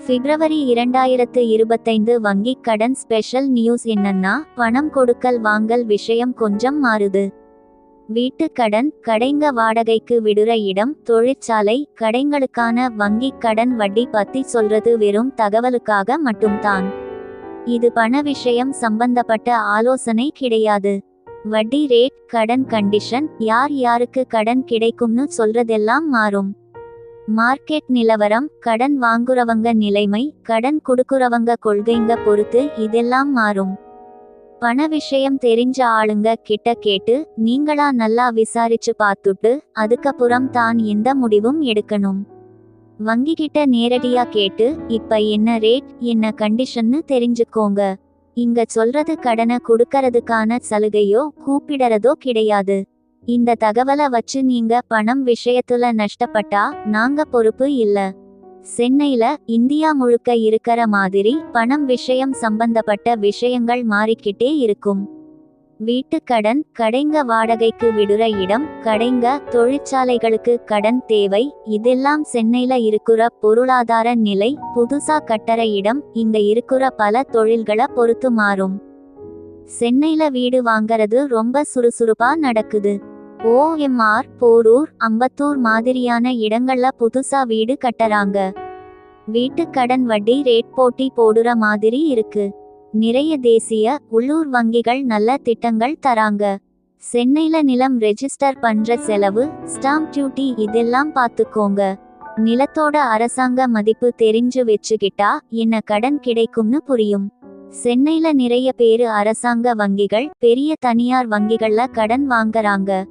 பிப்ரவரி 2025 வங்கிக் கடன் special news என்னன்னா, பணம் கொடுக்கல் வாங்கல் விஷயம் கொஞ்சம் மாறுது. வீட்டுக் கடன், கடைங்க வாடகைக்கு விடுற இடம், தொழிற்சாலை, கடைங்களுக்கான வங்கிக் கடன் வட்டி பத்தி சொல்றது வெறும் தகவலுக்காக மட்டும்தான். இது பண விஷயம் சம்பந்தப்பட்ட ஆலோசனை கிடையாது. வட்டி ரேட், கடன் கண்டிஷன், யார் யாருக்கு கடன் கிடைக்கும்னு சொல்றதெல்லாம் மாறும். மார்க்கெட் நிலவரம், கடன் வாங்குறவங்க நிலைமை, கடன் கொடுக்குறவங்க கொள்கைங்க பொறுத்து இதெல்லாம் மாறும். பண விஷயம் தெரிஞ்ச ஆளுங்க கிட்ட கேட்டு, நீங்களா நல்லா விசாரிச்சு பார்த்துட்டு அதுக்கப்புறம் தான் எந்த முடிவும் எடுக்கணும். வங்கிகிட்ட நேரடியா கேட்டு, இப்ப என்ன ரேட், என்ன கண்டிஷன்னு தெரிஞ்சுக்கோங்க. இங்க சொல்றது கடனை கொடுக்கறதுக்கான சலுகையோ கூப்பிடறதோ கிடையாது. இந்த தகவலை வச்சு நீங்க பணம் விஷயத்துல நஷ்டப்பட்டா நாங்க பொறுப்பு இல்ல. சென்னையில இந்தியா முழுக்க இருக்கிற மாதிரி பணம் விஷயம் சம்பந்தப்பட்ட விஷயங்கள் மாறிக்கிட்டே இருக்கும். வீட்டுக் கடன், கடைங்க வாடகைக்கு விடுற இடம், கடைங்க, தொழிற்சாலைகளுக்கு கடன் தேவை, இதெல்லாம் சென்னையில இருக்கிற பொருளாதார நிலை, புதுசா கட்டற இடம், இங்க இருக்கிற பல தொழில்களை பொறுத்து மாறும். சென்னையில வீடு வாங்கறது ரொம்ப சுறுசுறுப்பா நடக்குது. OMR, போரூர், அம்பத்தூர் மாதிரியான இடங்கள்ல புதுசா வீடு கட்டறாங்க. வீட்டுக் கடன் வட்டி ரேட் போட்டி போடுற மாதிரி இருக்கு. நிறைய தேசிய, உள்ளூர் வங்கிகள் நல்ல திட்டங்கள் தராங்க. சென்னையில நிலம் ரெஜிஸ்டர் பண்ற செலவு, ஸ்டாம்ப் டியூட்டி இதெல்லாம் பார்த்துக்கோங்க. நிலத்தோட அரசாங்க மதிப்பு தெரிஞ்சு வச்சுக்கிட்டா என்ன கடன் கிடைக்கும்னு புரியும். சென்னையில நிறைய பேரு அரசாங்க வங்கிகள், பெரிய தனியார் வங்கிகள்ல கடன் வாங்கறாங்க.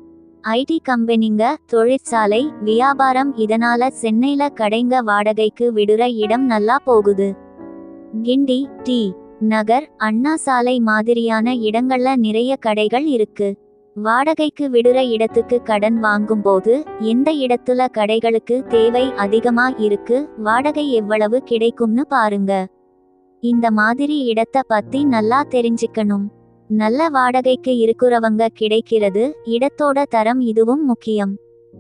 IT கம்பெனிங்க, தொழிற்சாலை, வியாபாரம், இதனால சென்னையில கடைங்க வாடகைக்கு விடுற இடம் நல்லா போகுது. கிண்டி, டி. நகர், அண்ணா சாலை மாதிரியான இடங்கள்ல நிறைய கடைகள் இருக்கு. வாடகைக்கு விடுற இடத்துக்கு கடன் வாங்கும்போது எந்த இடத்துல கடைகளுக்கு தேவை அதிகமா இருக்கு, வாடகை எவ்வளவு கிடைக்கும்னு பாருங்க. இந்த மாதிரி இடத்த பத்தி நல்லா தெரிஞ்சுக்கணும். நல்ல வாடகைக்கு இருக்கிறவங்க கிடைக்கிறது, இடத்தோட தரம் இதுவும் முக்கியம்.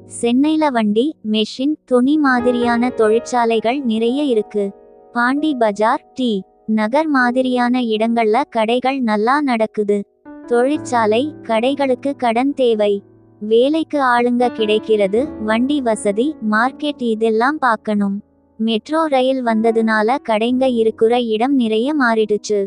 சென்னையில வண்டி, மெஷின், துணி மாதிரியான தொழிற்சாலைகள் நிறைய இருக்கு. பாண்டி பஜார், டி. நகர் மாதிரியான இடங்கள்ல கடைகள் நல்லா நடக்குது. தொழிற்சாலை, கடைகளுக்கு கடன் தேவை. வேலைக்கு ஆளுங்க கிடைக்கிறது, வண்டி வசதி, மார்க்கெட் இதெல்லாம் பார்க்கணும். மெட்ரோ ரயில் வந்ததுனால கடைங்க இருக்கிற இடம் நிறைய மாறிடுச்சு.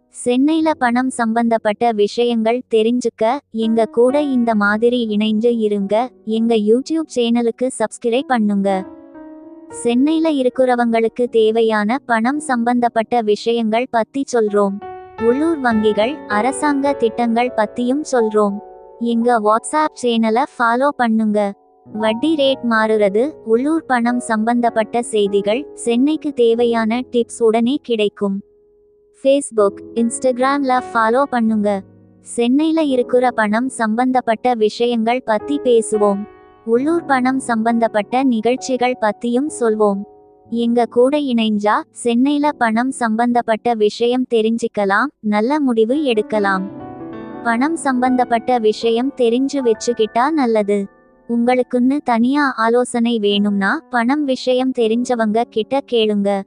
சென்னையில பணம் சம்பந்தப்பட்ட விஷயங்கள் தெரிஞ்சுக்க எங்க கூட இந்த மாதிரி இணைஞ்சு இருங்க. எங்க யூடியூப் சேனலுக்கு சப்ஸ்கிரைப் பண்ணுங்க. சென்னையில இருக்கிறவங்களுக்கு தேவையான பணம் சம்பந்தப்பட்ட விஷயங்கள் பத்தி சொல்றோம். உள்ளூர் வங்கிகள், அரசாங்க திட்டங்கள் பத்தியும் சொல்றோம். எங்க வாட்ஸ்அப் சேனலை ஃபாலோ பண்ணுங்க. வட்டி ரேட் மாறுறது, உள்ளூர் பணம் சம்பந்தப்பட்ட செய்திகள், சென்னைக்கு தேவையான டிப்ஸ் உடனே கிடைக்கும். ஃபேஸ்புக், இன்ஸ்டாகிராம்ல ஃபாலோ பண்ணுங்க. சென்னையில இருக்கிற பணம் சம்பந்தப்பட்ட விஷயங்கள் பத்தி பேசுவோம். உள்ளூர் பணம் சம்பந்தப்பட்ட நிகழ்ச்சிகள் பத்தியும் சொல்வோம். எங்க கூட இணைஞ்சா சென்னையில பணம் சம்பந்தப்பட்ட விஷயம் தெரிஞ்சிக்கலாம், நல்ல முடிவு எடுக்கலாம். பணம் சம்பந்தப்பட்ட விஷயம் தெரிஞ்சு வச்சுக்கிட்டா நல்லது. உங்களுக்குன்னு தனியா ஆலோசனை வேணும்னா பணம் விஷயம் தெரிஞ்சவங்க கிட்ட கேளுங்க.